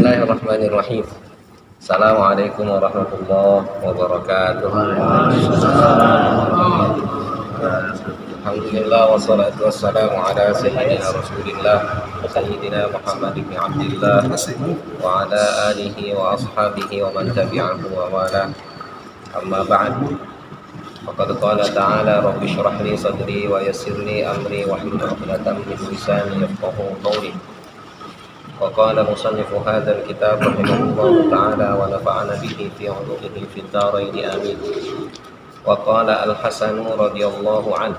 Bismillahirrahmanirrahim. Assalamualaikum warahmatullahi wabarakatuh. Alhamdulillah wassalatu wassalamu ala sayyidina Rasulillah Sayyidina Muhammad ibn Abdillah wa ala alihi wa ashabihi wa man tabi'ahu wa wala. Amma ba'd. Faqad qala ta'ala rabbi shrah li sadri wa yassir li amri wahlul 'uqdatam min lisani yafqahu qawli. وقال مصنف هذا الكتاب رحمه الله تعالى ونفعنا به في علومه في الدارين آمين. وقال الحسن رضي الله عنه,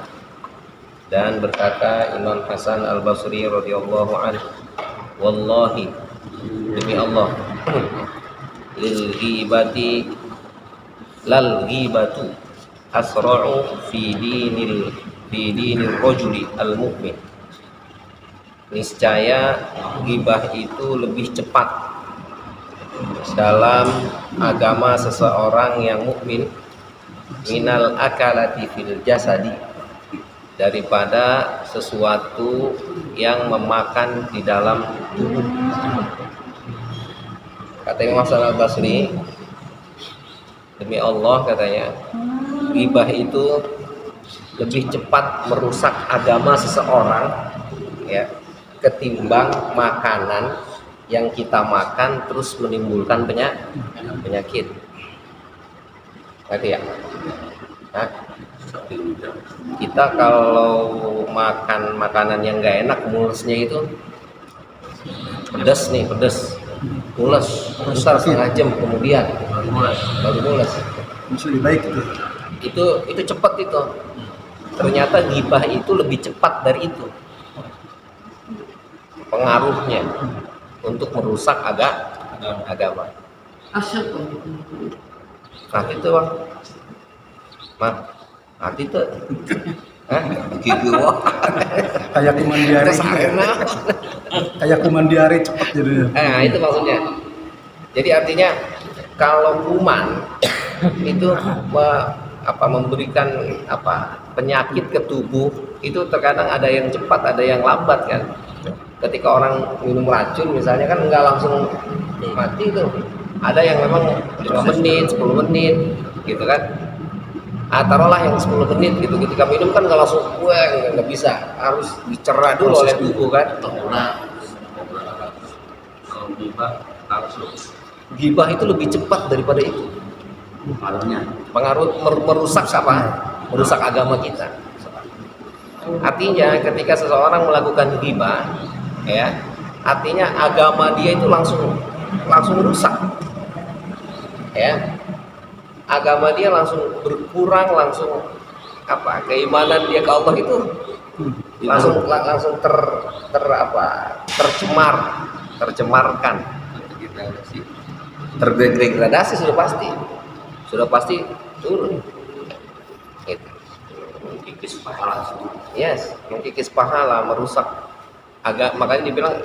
dan berkata Imam Hasan Al-Basri radhiyallahu anhu, wallahi, demi Allah, lal ghibatu asra'u fi dinil rajuli al-mu'min. Niscaya ghibah itu lebih cepat dalam agama seseorang yang mukmin minal akalati fil jasadi, daripada sesuatu yang memakan di dalam tubuh. Kata Imam Hasan Al-Basri, demi Allah, katanya, ghibah itu lebih cepat merusak agama seseorang, ya, ketimbang makanan yang kita makan terus menimbulkan penyakit. Ngerti ya? Nah, kita kalau makan makanan yang nggak enak, mulesnya itu pedas, mules besar setengah jam kemudian baru mules. Lebih baik Itu cepat itu. Ternyata ghibah itu lebih cepat dari itu pengaruhnya untuk merusak agama. Nanti tuh bang, nanti tuh, gitu wah. Kayak kuman diare, kayak kuman diare cepat jadinya. Itu maksudnya. Jadi artinya kalau kuman itu memberikan penyakit ke tubuh, itu terkadang ada yang cepat, ada yang lambat kan. Ketika orang minum racun misalnya kan nggak langsung mati tuh, ada yang memang 5 menit, 10 menit gitu kan. Taruhlah yang 10 menit gitu, ketika minum kan nggak langsung nggak bisa, harus dicerna dulu oleh tubuh kan. Ghibah itu lebih cepat daripada itu pengaruh, merusak merusak agama kita. Artinya ketika seseorang melakukan ghibah, ya, artinya agama dia itu langsung rusak, ya, agama dia langsung berkurang, langsung keimanan dia ke Allah itu langsung tercemarkan, terdegradasi, sudah pasti turun. Gitu. Mengkikis pahala, merusak agama. Makanya dibilang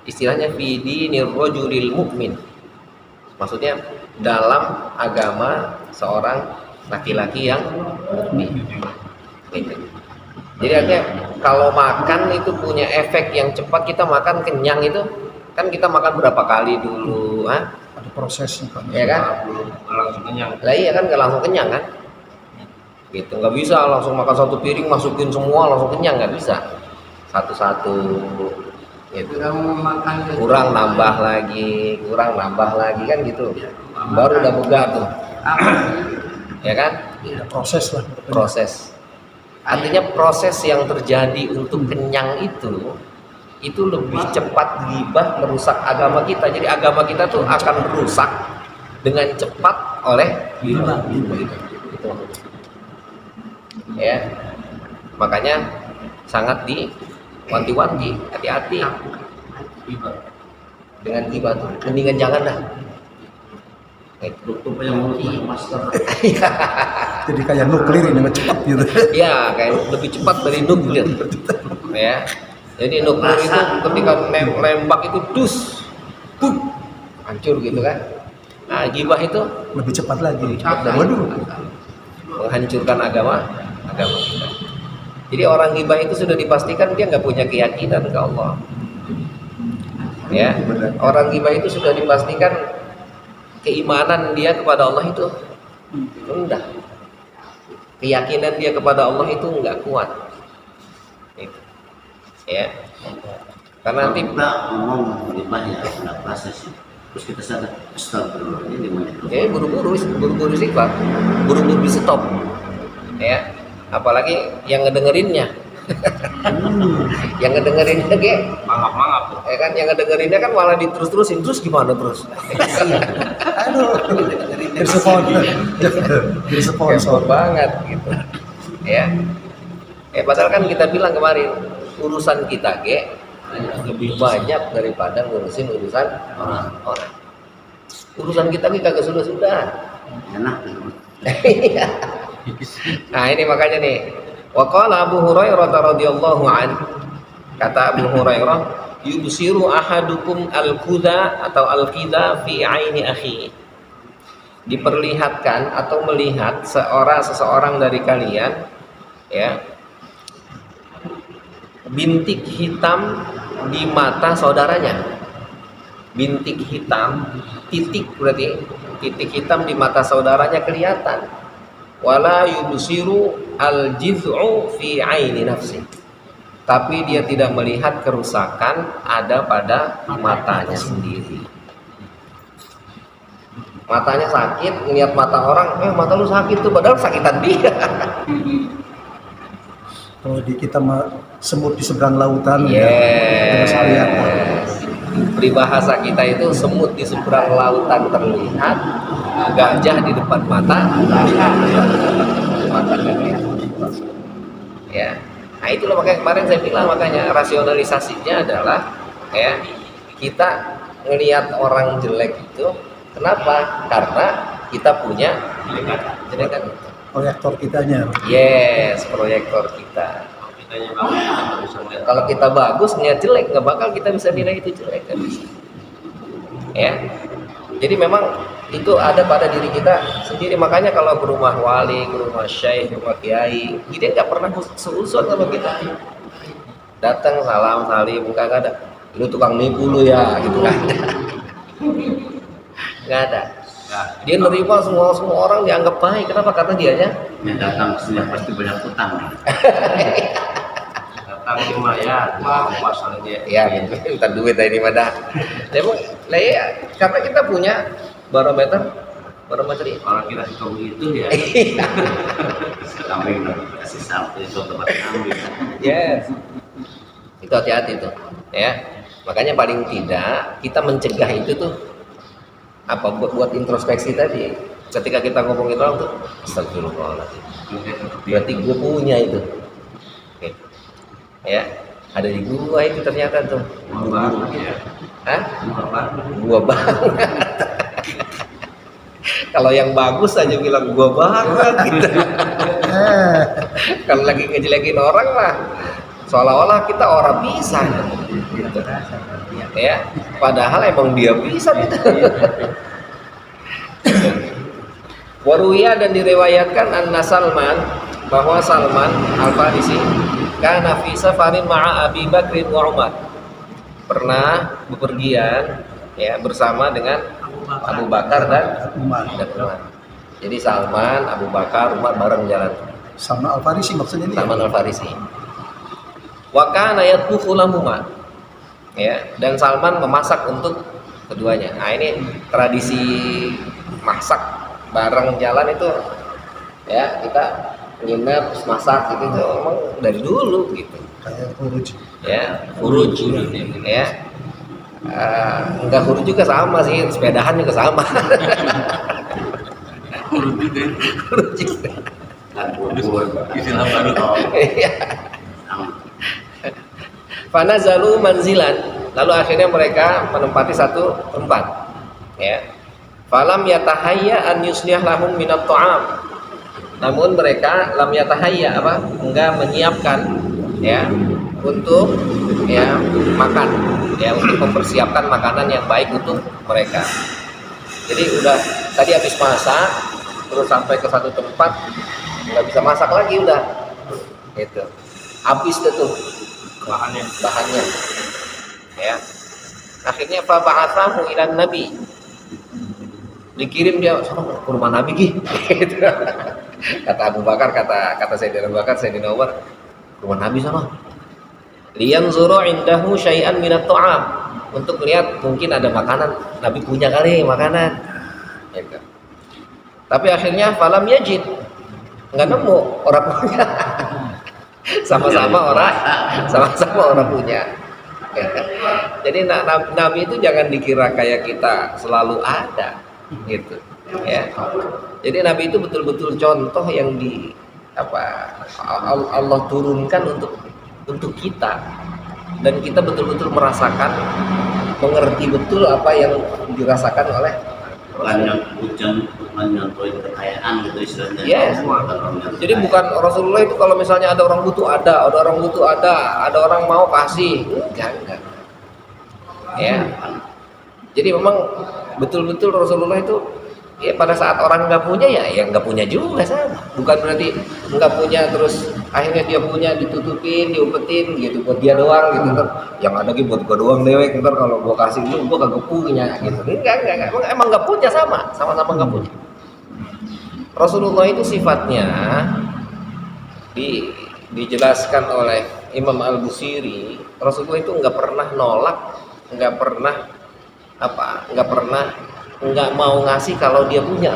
istilahnya fi dinir rajulil mukmin, maksudnya dalam agama seorang laki-laki yang mukmin. Gitu. Jadi artinya kalau makan itu punya efek yang cepat. Kita makan kenyang itu kan, kita makan berapa kali dulu, ada prosesnya kan, ya kan, langsung kenyang. Lah iya kan, nggak langsung kenyang kan, gitu. Nggak bisa langsung makan satu piring masukin semua langsung kenyang, nggak bisa. Satu-satu gitu. Kurang nambah lagi kan gitu, baru udah bugar tuh. Ya kan, proses. Artinya proses yang terjadi untuk kenyang itu lebih cepat ghibah merusak agama kita. Jadi agama kita tuh akan rusak dengan cepat oleh ghibah. Gitu. Ya, makanya sangat diwanti-wanti, hati-hati dengan ghibah tuh. Mendingan jangan dah. Jadi kayak nuklir ini cepat gitu. Ya, kayak lebih cepat dari nuklir. Ya. Jadi nuklir itu ketika nembak itu hancur gitu kan. Nah, ghibah itu lebih cepat lagi. Menghancurkan agama kita. Jadi orang ghibah itu sudah dipastikan dia nggak punya keyakinan ke Allah. Ya, orang ghibah itu sudah dipastikan keimanan dia kepada Allah itu rendah. Keyakinan dia kepada Allah itu enggak kuat. Itu. Ya. Karena nanti kita ngomong ghibah ya ada proses. Terus kita sadar astagfirullah ini dimana? ya buru-buru istighfar, buru-buru di stop. Ya. Apalagi yang ngedengerinnya. Yang ngedengerinnya mangap ya kan, yang ngedengerinnya kan malah diterus-terusin, terus gimana terus? Aduh, Respon banget gitu. Ya. Padahal kan kita bilang kemarin urusan kita lebih banyak daripada ngurusin urusan orang. Urusan kita kagak sudah. Enak. Nah, ini makanya nih. Wa qala Abu Hurairah radhiyallahu an, kata Abu Hurairah, yubsiru ahadukum al-qudha atau al-qidha fi aini akhi. Diperlihatkan atau melihat seseorang dari kalian ya bintik hitam di mata saudaranya. Bintik hitam, titik berarti titik hitam di mata saudaranya kelihatan. Wala yubsiru al-jiz'u fi aini nafsi. Tapi dia tidak melihat kerusakan ada pada matanya sendiri. Matanya sakit, ngeliat mata orang, mata lu sakit tuh, padahal sakitan dia. Kalau di kita semut di seberang lautan, Yes. ya, Peribahasa kita itu semut di seberang lautan terlihat, gajah di depan mata ya. Nah itulah makanya kemarin saya bilang, makanya rasionalisasinya adalah ya kita ngelihat orang jelek itu kenapa? Karena kita punya jelekan itu. proyektor kitanya. Yes, proyektor kita. Kalau kita bagus ngeliat jelek, nggak bakal kita bisa nilai itu jelek, kan bisa. Ya, jadi memang itu ada pada diri kita sendiri. Makanya kalau ke rumah wali, ke rumah syekh, ke rumah kiai, dia nggak pernah seuzon sama kita. Datang salam salim, nggak ada. Lu tukang nipu lu ya, gitu kan? Nggak ada. Dia nerima semua orang dianggap baik. Kenapa? Karena dianya Yang datang sini pasti banyak utang. datang cuma ya masalah dia ya gitu, minta duit dari mana? Emang lah ya, karena kita punya barometer ini. orang kita suka begitu ya. Kambing kasih satu itu tempat kambing. Yes. Itu hati-hati tuh, ya. Makanya paling tidak kita mencegah itu tuh apa buat introspeksi tadi. Ketika kita ngomongin orang tuh, astagfirullahaladzim. Berarti gue punya itu. Oke. Ya, ada di gua itu ternyata tuh. Gua ya. Hah? Gua banget. Kalau yang bagus aja bilang gua banget gitu. Kalau lagi ngejelekin orang lah, seolah-olah kita orang bisa gitu. Ya, padahal emang dia bisa gitu. Waruya dan diriwayatkan Anna Salman, bahwa Salman Al-Farisi kana fi safarin ma'a Abi Bakr wa Umar, pernah bepergian ya bersama dengan Abu Bakar dan Umar. Jadi Salman, Abu Bakar, Umar bareng jalan. Salman Al-Farisi maksudnya ini. Salman Al-Farisi. Wa kana yatbukhu lahuma. Ya, dan Salman memasak untuk keduanya. Nah, ini tradisi masak bareng jalan itu ya, kita nginep terus masak gitu tuh emang dari dulu gitu. Kayak furuj. Ya, furuj ya. Enggak furuj juga sama sih, sepedahan juga sama. Furuj juga. Istilah baru. Iya. Fanazalu manzilan, lalu akhirnya mereka menempati satu tempat. Ya. Falam yatahayya an yuslih lahum minat ta'am. Namun mereka lam yatahayya apa? Enggak menyiapkan ya untuk ya makan, ya untuk mempersiapkan makanan yang baik untuk mereka. Jadi udah tadi habis masak terus sampai ke satu tempat nggak bisa masak lagi udah. Gitu. Habis deh tuh bahannya. Ya. Akhirnya fa ba'atsahu ila nabi. Dikirim dia ke rumah Nabi gitu. Kata Abu Bakar, kata Sayyidina Abu Bakar, Sayyidina Umar, rumah Nabi sana. Liyanzuru indahu syai'an minat ta'am. Untuk lihat mungkin ada makanan, Nabi punya kali makanan. Gitu. Tapi akhirnya falam yajid. Enggak nemu orang punya. Sama-sama orang punya. Jadi Nabi itu jangan dikira kayak kita selalu ada gitu ya. Jadi Nabi itu betul-betul contoh yang Allah turunkan untuk kita, dan kita betul-betul merasakan, mengerti betul apa yang dirasakan oleh Bukan nyontohin kekayaan gitu istilahnya. Yes. Jadi bukan Rasulullah itu kalau misalnya ada orang butuh ada orang mau kasih, enggak. Ya. Jadi memang betul-betul Rasulullah itu ya pada saat orang nggak punya ya nggak punya juga sama. Bukan berarti nggak punya terus akhirnya dia punya ditutupin, diumpetin gitu buat dia doang gitu kan. Yang ada gitu buat gua doang dewek, ntar kalau gua kasih lu gua kagak punya gitu. Enggak. Emang nggak punya sama-sama nggak punya. Rasulullah itu sifatnya dijelaskan oleh Imam Al-Busiri. Rasulullah itu nggak pernah nolak, nggak mau ngasih kalau dia punya.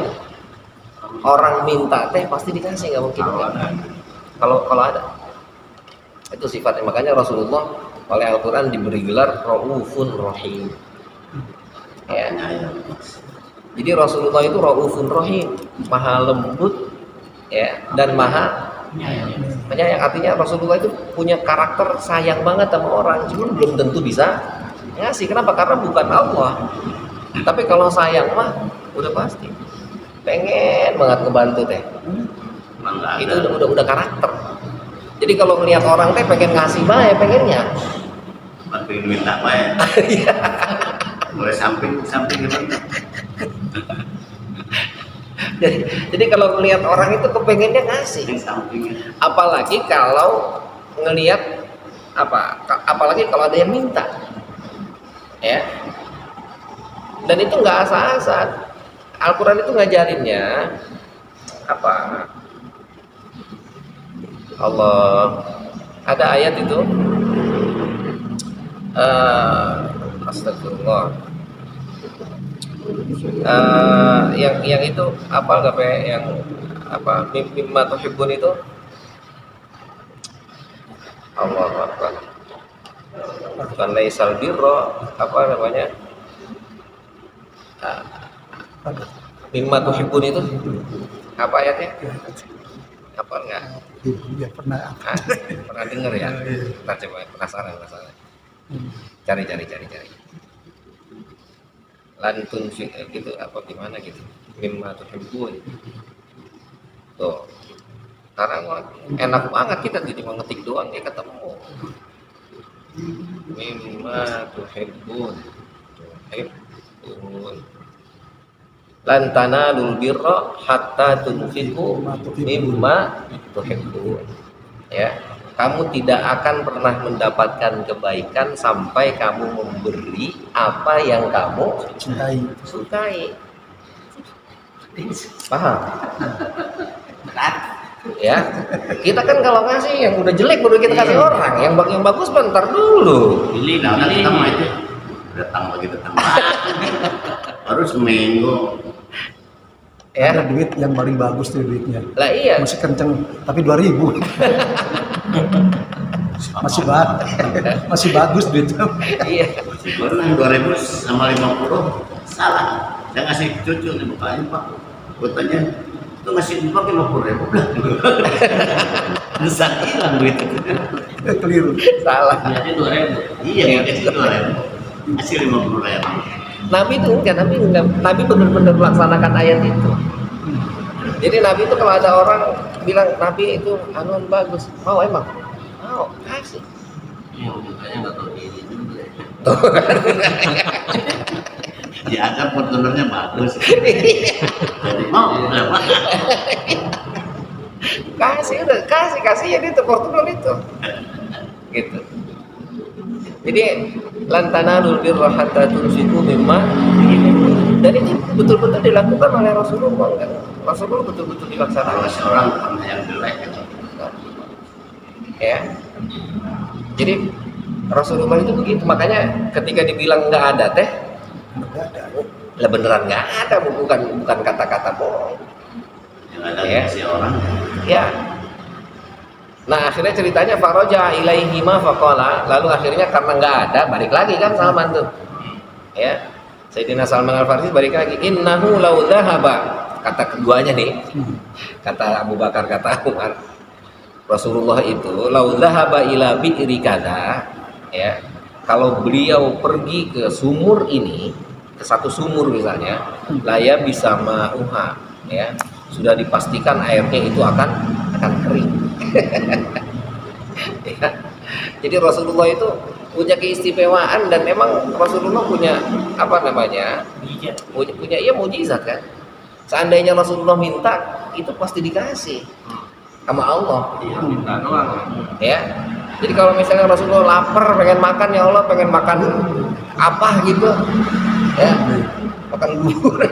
Orang minta teh pasti dikasih, nggak mungkin enggak. Kalau ada itu sifatnya. Makanya Rasulullah oleh Al-Quran diberi gelar Raufun Rahim ya. Jadi Rasulullah itu Raufun Rahim, maha lembut ya, dan maha penyayang. Artinya Rasulullah itu punya karakter sayang banget sama orang, cuma belum tentu bisa ngasih. Kenapa? Karena bukan Allah. Tapi kalau sayang mah udah pasti pengen banget ngebantu teh. Itu udah karakter. Jadi kalau ngelihat orang teh pengen ngasih bae, pengennya pengen minta bae. Mulai samping gitu. Jadi kalau ngelihat orang itu kepengennya ngasih. Apalagi kalau ngelihat apalagi kalau ada yang minta. Ya. Dan itu nggak asal-asal. Al-Quran itu ngajarinnya Allah ada ayat itu astagfirullah yang itu yang mimma tuhibbun itu Allah Akbar, bukan laisal birra, namanya mimma tuhibbun itu apa ayatnya? Apa enggak? Ya pernah. Pernah dengar ya? Kita coba penasaran. Cari. Lantun gitu gimana gitu. Mimma tuhibbun. Tuh. Sekarang enak banget kita cuma ngetik doang ya ketemu. Mimma tuhibbun. Lan tanalul birra hatta tunfiqu mimma tuhibbun. Ya, kamu tidak akan pernah mendapatkan kebaikan sampai kamu memberi apa yang kamu sukai. Paham? Ya, kita kan kalau ngasih yang udah jelek baru kita kasih orang, yang bagus bentar dulu. Pilih datang lagi baru seminggu. Ya. Ada duit yang paling bagus tuh duitnya. Lah iya. Masih kenceng, tapi 2.000. masih bagus duitnya. Iya. Baru 2.000 sama 50 salah. Saya ngasih cucu nih bapaknya Pak. Gue tanya, itu ngasih Pak 50.000 besar hilang duit itu. Keliru. Salah. Jadi 2.000. Iya, itu 2.000. Masih 50.000. Nabi itu enggak, Nabi benar-benar melaksanakan ayat itu. Jadi Nabi itu kalau ada orang bilang Nabi itu anuan bagus, mau emang? Mau, kasih. Yang mukanya nggak tahu diri juga. Ya ada portunernya bagus. Jadi mau berapa? kasih ya itu portuner itu. Gitu. Jadi lan tanalul birra hatta tunfiqu mimma. Dan ini betul-betul dilakukan oleh Rasulullah kan? Rasulullah betul-betul dilaksanakan. Orang karena yang jelek gitu. Ya. Jadi Rasulullah itu begitu, makanya ketika dibilang nggak ada teh, lah beneran nggak ada, bukan kata-kata bohong. Yang ada Ya. si orang. Ya. Nah akhirnya ceritanya faraja ilaihi ma faqala, lalu akhirnya karena nggak ada balik lagi kan Salman tuh. Ya. Sayyidina Salman Al-Farisi balik lagi, innahu law dhahaba, kata keduanya nih. Kata Abu Bakar, kata Umar. Rasulullah itu law dhahaba ila bi'ri kada, ya. Kalau beliau pergi ke sumur ini, ke satu sumur misalnya, laya bisa ma'uha, ya. Sudah dipastikan airnya itu akan kering. Ya. Jadi Rasulullah itu punya keistimewaan dan memang Rasulullah punya apa namanya? Punya iya mukjizat kan. Seandainya Rasulullah minta, itu pasti dikasih sama Allah. Iya, minta doang. Ya. Jadi kalau misalnya Rasulullah lapar, pengen makan, ya Allah pengen makan apa gitu. Ya. Makan bubur.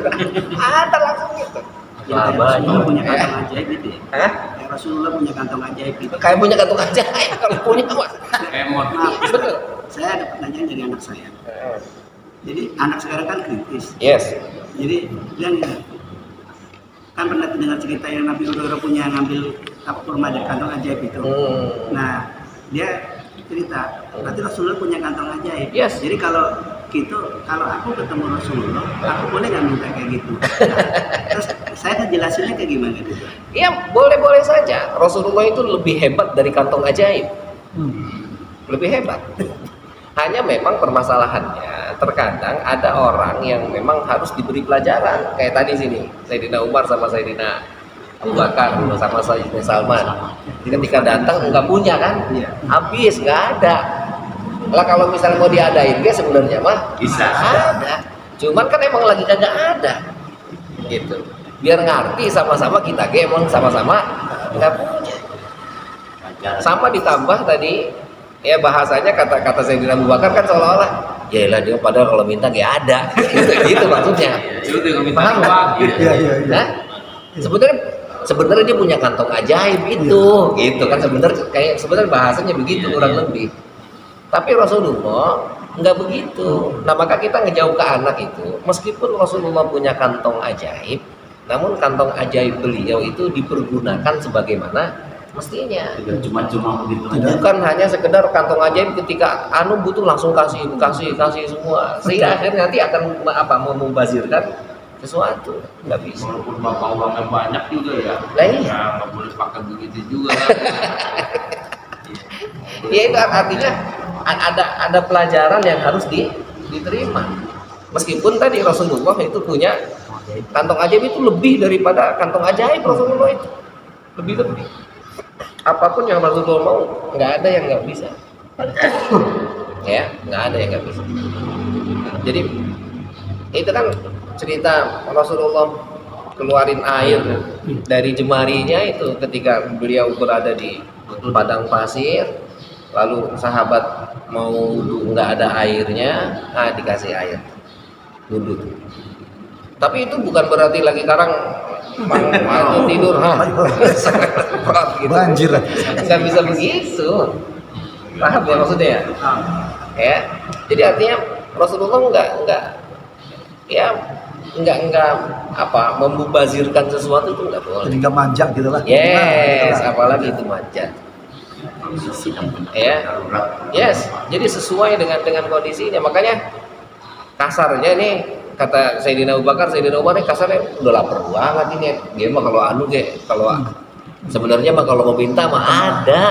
Ada langsung gitu. Rasulullah punya kantong ajaib gitu ya? Hah? Kayak Rasulullah punya kantong ajaib gitu. Kayak punya kantong ajaib kalau punya apa? Emot. Betul. Saya ada pertanyaan dari anak saya. Jadi anak sekarang kan kritis. Yes. Jadi dia nih, kan pernah dengar cerita yang Nabi Hurairah punya ngambil kurma dari kantong ajaib itu. Nah, dia cerita, berarti Rasulullah punya kantong ajaib. Yes. Jadi kalau aku ketemu Rasulullah, aku boleh nggak minta kayak gitu? Terus saya kan jelasinnya kayak gimana gitu? Iya, boleh-boleh saja. Rasulullah itu lebih hebat dari kantong ajaib. Lebih hebat. Hanya memang permasalahannya, terkadang ada orang yang memang harus diberi pelajaran. Kayak tadi sini, Sayyidina Umar sama Sayyidina Abu Bakar sama Sayyidina Salman. Ketika datang nggak punya kan? Habis, nggak ada. Lah kalau misalnya mau diadain dia sebenarnya mah Bisa. ada. Cuman kan emang lagi kagak ada. Gitu. Biar ngerti sama-sama kita emang sama-sama nggak punya. Sama ditambah tadi ya bahasanya kata-kata Sayyidina Abu Bakar kan seolah-olah ya lah dia padahal kalau minta nggak ada. Gitu maksudnya. Itu tinggal minta Paham nggak? doang. Iya, iya, iya. Hah? Sebenarnya dia punya kantong ajaib itu, gitu kan sebenarnya bahasanya begitu kurang lebih. Tapi Rasulullah nggak begitu. Nah maka kita ngejauh ke anak itu, meskipun Rasulullah punya kantong ajaib, namun kantong ajaib beliau itu dipergunakan sebagaimana mestinya. Tidak cuma-cuma begitu aja. Bukan hanya sekedar kantong ajaib ketika butuh langsung kasih semua. Sehingga akhirnya nanti akan mau membazirkan sesuatu, nggak bisa. Walaupun bapak uangnya banyak juga ya. Lah iya. Ya nggak boleh pakai begitu juga. Ya itu artinya ada pelajaran yang harus diterima. Meskipun tadi Rasulullah itu punya kantong ajaib itu lebih daripada kantong ajaib Rasulullah itu. Lebih. Apapun yang Rasulullah mau, nggak ada yang nggak bisa. Ya, nggak ada yang nggak bisa. Jadi itu kan cerita Rasulullah keluarin air dari jemarinya itu ketika beliau berada di padang pasir, lalu sahabat mau wudhu nggak ada airnya, dikasih air wudhu. Tapi itu bukan berarti lagi sekarang mau tidur, gitu. Banjir. Nggak bisa begitu. Paham ya maksudnya ya? Ya. Jadi artinya Rasulullah nggak membazirkan sesuatu itu nggak boleh. Jadi nggak manja gitu lah. Yes, apalagi itu manja. Ya, yes. Jadi sesuai dengan kondisinya. Makanya kasarnya nih kata Sayyidina Abu Bakar, Sayyidina Umar kasarnya udah lapar banget ini. Dia mah kalau sebenarnya mah kalau mau minta mah ada.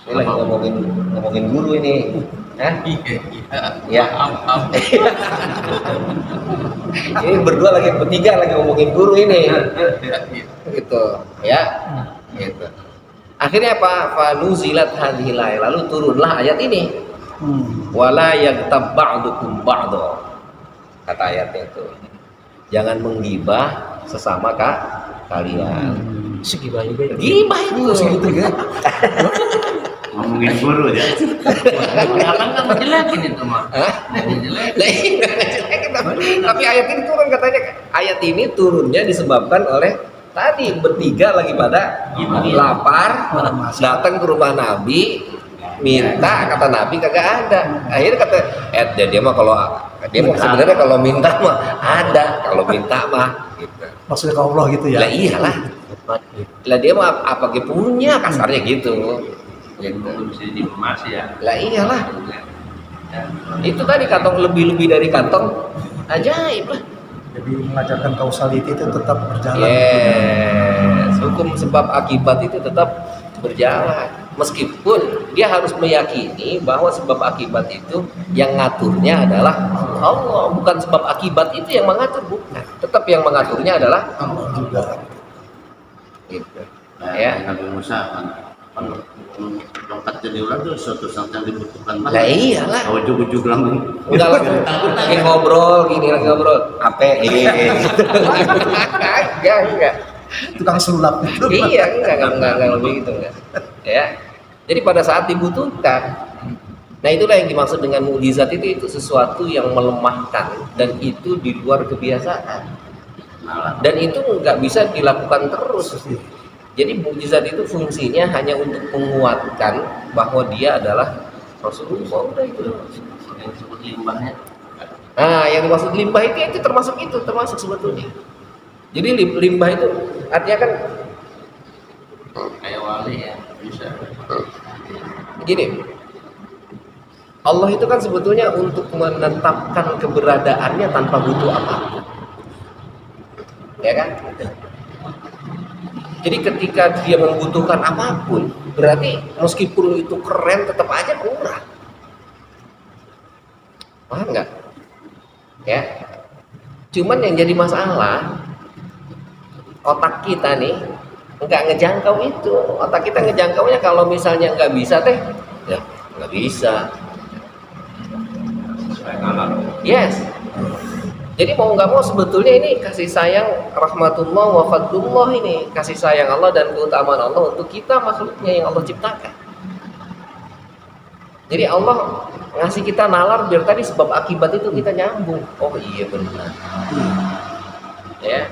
Ini lagi ngomongin guru ini. Hah? Ya. Ini berdua bertiga lagi ngomongin guru ini. Gitu, ya. Gitu. Akhirnya apa? Fa nuzilat hadhil ayat, lalu turunlah ayat ini. Wala yaghtab ba'dukum ba'dha. Kata ayatnya itu. Jangan menggibah sesama kalian. Segibah juga. Gibah itu. Segitu ya. ngomongin guru ya. Kadang kan ngejelekin itu mah. Ngejelekin. Lah, iya, tapi ayat ini turun katanya. Ayat ini turunnya disebabkan oleh tadi bertiga lagi pada lapar, datang ke rumah Nabi, minta, kata Nabi kagak ada. Akhirnya kata dia mah kalau dia mah sebenarnya kalau minta mah ada, kalau minta mah gitu. Maksudnya ke Allah gitu ya. Lah iyalah. Lah dia mah apa dia punya, kasarnya gitu. Gitu. Belum bisa diemas ya. Lah iyalah. Itu tadi kantong lebih dari kantong ajaib lah. Jadi mengajarkan kausaliti itu tetap berjalan. Yes, hukum sebab akibat itu tetap berjalan. Meskipun dia harus meyakini bahwa sebab akibat itu yang ngaturnya adalah Allah, bukan sebab akibat itu yang mengatur, bukan. Tetap yang mengaturnya adalah Allah juga. gitu. Ya, Nabi Musa kan tongkat jadi ular tuh suatu saat yang dibutuhkan Lah banget. iyalah. Kalau ujuk-ujuk langsung. Enggak langsung lagi ngobrol gini lagi ngobrol. Apa enggak. Tukang sulap itu. Iya, enggak lebih gitu enggak. Ya. Jadi pada saat dibutuhkan. Nah, itulah yang dimaksud dengan mukjizat itu sesuatu yang melemahkan dan itu di luar kebiasaan. Dan itu nggak bisa dilakukan terus. Jadi mukjizat itu fungsinya hanya untuk menguatkan bahwa dia adalah Rasulullah, udah itu. Yang disebut limbahnya. Nah, yang dimaksud limbah itu termasuk sebetulnya. Jadi limbah itu artinya kan Kayak wali ya bisa. gini. Allah itu kan sebetulnya untuk menetapkan keberadaannya tanpa butuh apa-apa. Ya kan? Jadi ketika dia membutuhkan apapun, berarti meskipun itu keren tetap aja kurang. Paham nggak? Ya. Cuman yang jadi masalah otak kita nih nggak ngejangkau itu. Otak kita ngejangkaunya kalau misalnya nggak bisa teh, ya nggak bisa. Sesuai alam. Yes. Jadi mau nggak mau sebetulnya ini kasih sayang rahmatullah wa fadlullah, ini kasih sayang Allah dan keutamaan Allah untuk kita makhluknya yang Allah ciptakan. Jadi Allah ngasih kita nalar biar tadi sebab akibat itu kita nyambung. Oh iya benar. Ya.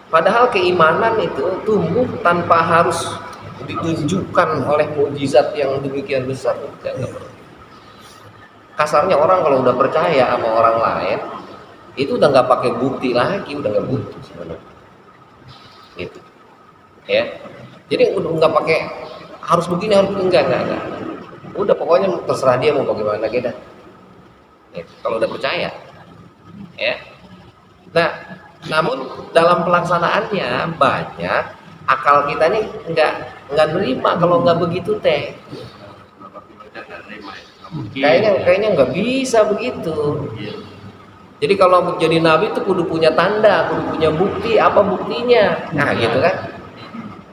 Padahal keimanan itu tumbuh tanpa harus ditunjukkan oleh mukjizat yang demikian besar. Enggak perlu. Kasarnya orang kalau udah percaya sama orang lain itu udah nggak pakai bukti lagi, udah nggak butuh sebenarnya. Gitu. Ya. Jadi udah nggak pakai harus begini enggak. Udah pokoknya terserah dia mau bagaimana kita. Gitu. Kalau udah percaya. Ya. Nah, namun dalam pelaksanaannya banyak akal kita nih nggak nerima kalau nggak begitu teh. Kayaknya nggak bisa begitu. Jadi kalau menjadi nabi itu kudu punya tanda, kudu punya bukti, apa buktinya? Nah gitu kan.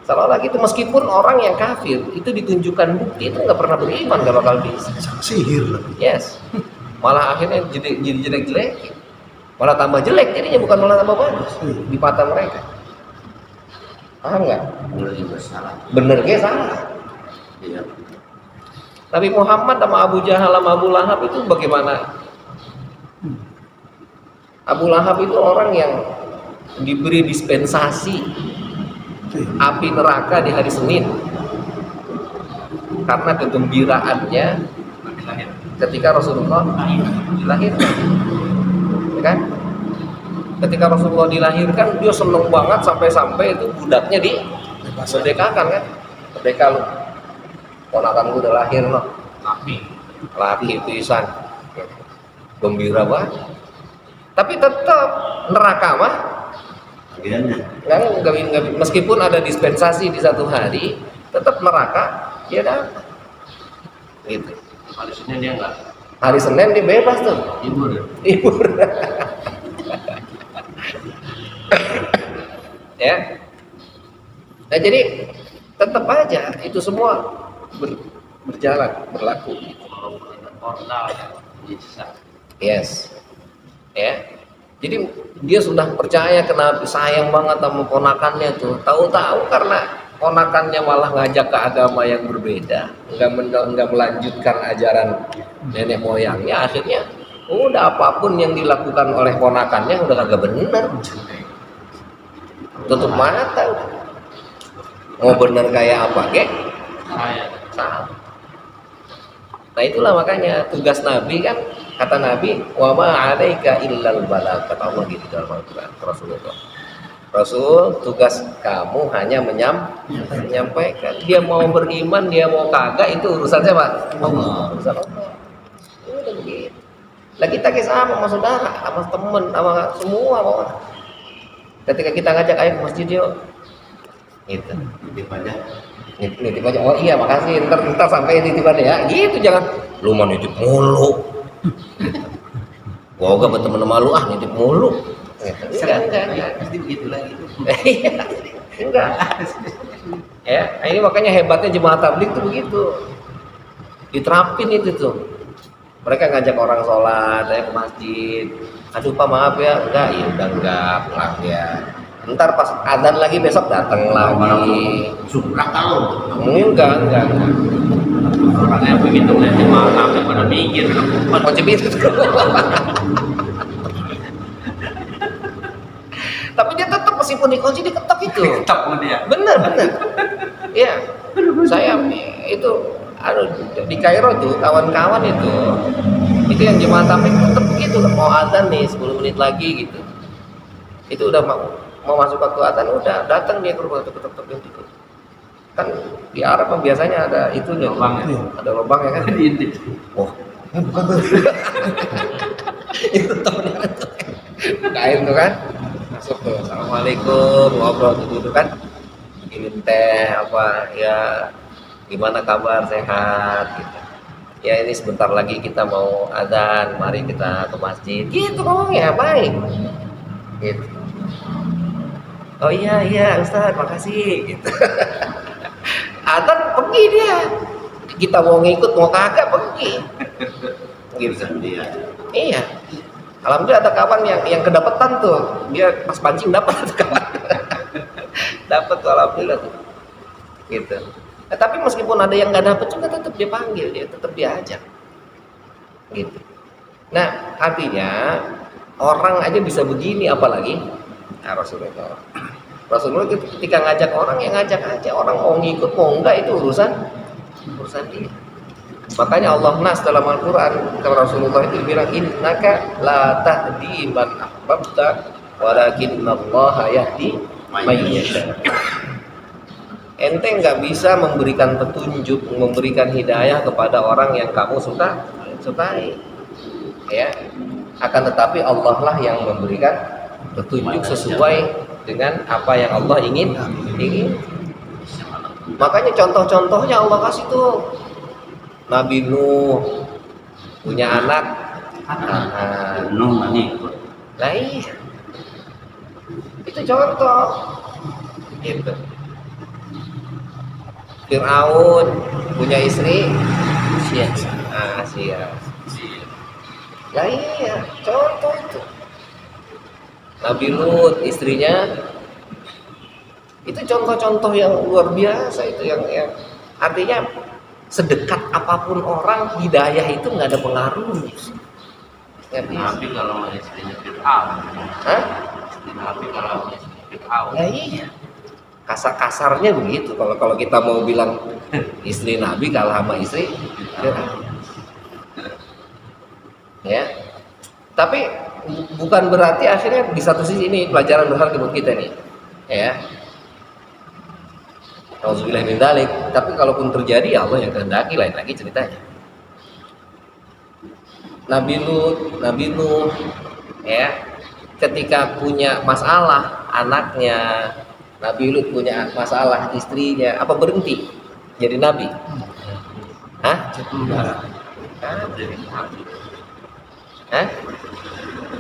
Seolah gitu, meskipun orang yang kafir itu ditunjukkan bukti itu nggak pernah beriman, nggak bakal bisa. Sihir. Yes. Malah akhirnya jadi jelek-jelek. Malah tambah jelek jadinya, bukan malah tambah bagus di mata mereka. Paham nggak? Bener juga salah. Bener ke salah. Iya. Nabi Muhammad sama Abu Jahal sama Abu Lahab itu bagaimana? Abu Lahab itu orang yang diberi dispensasi api neraka di hari Senin karena kegembiraannya ketika Rasulullah dilahirkan, ya kan? Ketika Rasulullah dilahirkan dia seneng banget sampai itu budaknya dimerdekakan kan? Merdeka lu, ponakan gue udah lahir loh, laki pisan, gembira banget. Tapi tetap neraka mah nggak, meskipun ada dispensasi di satu hari, tetap neraka dia dapat. Gitu. Hari Senin dia enggak Hari Senin dia bebas tuh. Libur. Ya. Nah jadi tetap aja itu semua berjalan, berlaku. kalau ada portal bisa. Yes. Ya. Jadi dia sudah percaya, kena sayang banget sama ponakannya tuh. Tahu-tahu karena ponakannya malah ngajak ke agama yang berbeda, nggak melanjutkan ajaran nenek moyangnya, akhirnya udah apapun yang dilakukan oleh ponakannya udah kagak bener, tutup mata udah. Mau bener kayak apa kek? Salah. Nah itulah makanya tugas Nabi kan, kata Nabi, wa ma 'alaika illal balagh, kata Allah gitu dalam Al-Qur'an. Rasul, tugas kamu hanya menyampaikan. Dia mau beriman, dia mau kagak, itu urusan siapa? Allah. Urusan Allah. Udah begitu. Lah kita sama saudara, sama teman, sama semua mau. Ketika kita ngajak ayo ke masjid yuk. Gitu. Titip aja. Nitip aja. Oh iya makasih, ntar sampai nitip aja ya. Gitu jangan lu mau nitip mulu. Gua gak berteman sama lu nitip mulu. Enggak. Pasti begitu lagi. Enggak. Ya, ini makanya hebatnya jemaah tabligh tuh begitu. Diterapin itu tuh. Mereka ngajak orang sholat, ke masjid. Aduh Pak maaf ya, enggak, ya udah enggak, pulang ya. Ntar pas adzan lagi besok datang lagi. Sumpah kalau Enggak. Orangnya begitu lihat jemaah tabligh pada mikir, Mau cebit. Tapi dia tetap meskipun dikunci diketok itu. tetap sama dia. Bener. Iya. Saya itu di Kairo tuh kawan-kawan itu yang jemaah tabligh tetap begitu, mau adzan nih 10 menit lagi gitu. Itu udah mau masuk waktu adzan udah datang dia ke rumah ketok gitu. Kan di Arab biasanya ada itunya, Lubang ya? ada lubang ya kan. Diintip. Wah, bukan tuh. Itu temennya tuh. Kain tuh kan. Masuk tuh. Assalamualaikum, ngobrol gitu kan. Minum teh apa ya, gimana kabar, sehat gitu. Ya ini sebentar lagi kita mau adzan, mari kita ke masjid. Gitu ngomongnya baik. Gitu. Oh iya Ustaz, makasih gitu. Adzan pergi dia. Kita mau ngikut mau kagak pergi. Gitu. dia. Iya. Alhamdulillah ada kawan yang kedapetan tuh. Dia pas pancing dapat kawan. Dapat tuh alhamdulillah tuh. Gitu. Nah, tapi meskipun ada yang nggak dapat juga tetap dia panggil, dia tetap diajak. Gitu. Nah, artinya orang aja bisa begini apalagi Rasulullah. Rasulullah ketika ngajak orang ya ngajak aja, orang mau ngikut mau enggak itu urusan dia. Makanya Allah nas dalam Al-Qur'an kata Rasulullah itu bilang innaka la tahdi man ahbabta walakinallaha yahdi may yasha. Ente nggak bisa memberikan petunjuk, memberikan hidayah kepada orang yang kamu sukai. Ya. Akan tetapi Allah lah yang memberikan petunjuk sesuai dengan apa yang Allah ingin. Makanya contoh-contohnya Allah kasih tuh. Nabi Nuh punya anak. Nuh ikut. Nah iya. Itu contoh. Gitu. Fir'aun punya istri Asia. Nah iya, contoh itu. Nabi Lut istrinya itu contoh-contoh yang luar biasa itu yang artinya sedekat apapun orang hidayah itu nggak ada pengaruhnya. Nabi kalau mau istrinya Fir'aun. Hah? Nabi kalau mau istrinya Fir'aun. Ya iya. Kasarnya begitu. Kalau kita mau bilang istri Nabi kalah sama istri Fir'aun. Ya. Tapi bukan berarti akhirnya di satu sisi ini pelajaran berharga buat kita nih. Ya. Auzubillahi min dzalik. Tapi kalaupun terjadi ya Allah yang kehendaki, lain lagi ceritanya. Nabi Nuh ya, ketika punya masalah anaknya, Nabi Lut punya masalah istrinya, apa berhenti jadi nabi? Hah? Hah?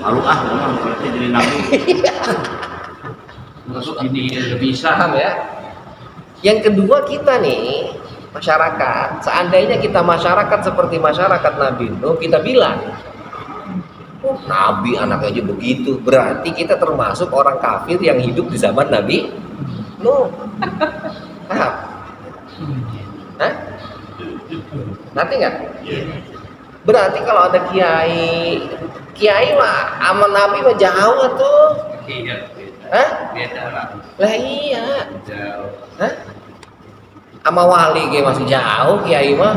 Malu memang berarti jadi nabi. Masuk ini udah bisa. Paham ya? Yang kedua kita nih masyarakat, seandainya kita masyarakat seperti masyarakat Nabi Nuh, kita bilang Nabi anaknya aja begitu, berarti kita termasuk orang kafir yang hidup di zaman Nabi Nuh. Paham? Hah? Nanti nggak? Berarti kalau ada kiai mah sama Nabi mah jauh tuh. Iya. Hah? Beda lah. Lah iya. Jauh. Hah? Sama wali kayak masih jauh kiai mah.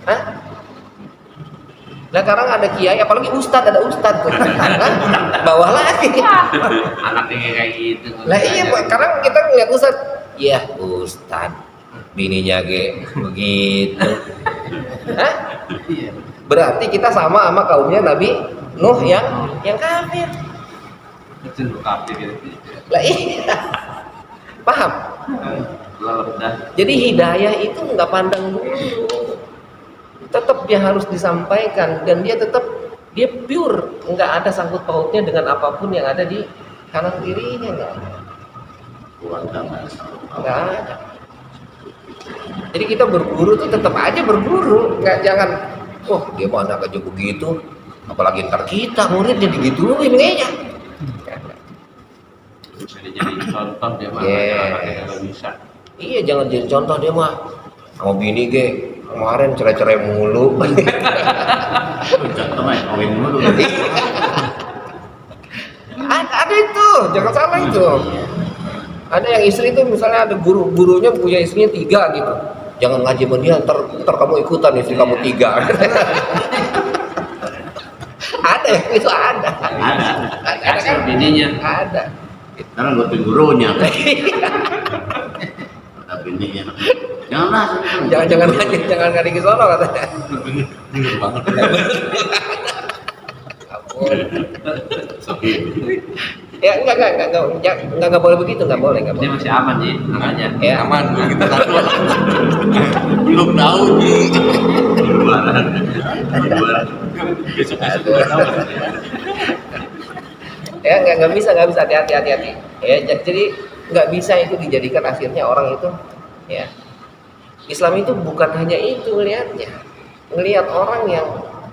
Hah? Nah sekarang ada kiai, apalagi ustad, ada ustad tuh. Hah? Bawah lagi. Anaknya kayak gitu. Lah iya, sekarang kita ngeliat ustad, ya ustad, bininya begitu. Hah? Berarti kita sama kaumnya Nabi Nuh yang kafir. Betul kafir gitu. Lah iya. Paham? Lalu dah. Jadi hidayah itu nggak pandang dulu. Tetap dia harus disampaikan dan dia pure, nggak ada sangkut pautnya dengan apapun yang ada di kanan kirinya, nggak ada. Jadi kita berguru tuh tetap aja berguru, jangan dia mau anak aja begitu, apalagi ntar kita muridnya digituin kayaknya. Jadi contoh dia mah kalau bisa. Iya, jangan jadi contoh dia mah. Sama bini kemarin cerai-cerai mulu. Contoh mah kawin mulu. Ada itu, jangan salah itu. Ada yang istri itu misalnya ada gurunya punya istrinya 3 gitu. Jangan ngaji sama dia, ntar kamu ikutan istri kamu 3. Ada itu ada. Ada kan bininya. Ada. Sekarang gue gurunya. Kata bininya. Jangan ngaji ke sono katanya. Bingung banget. Ampun. Ya enggak boleh begitu, enggak boleh. Dia masih aman sih, makanya. Ya aman kita tahu. Belum tahu nih. Besok Ya nggak bisa hati-hati. Ya jadi nggak bisa itu dijadikan akhirnya orang itu ya. Islam itu bukan hanya itu ngelihat orang yang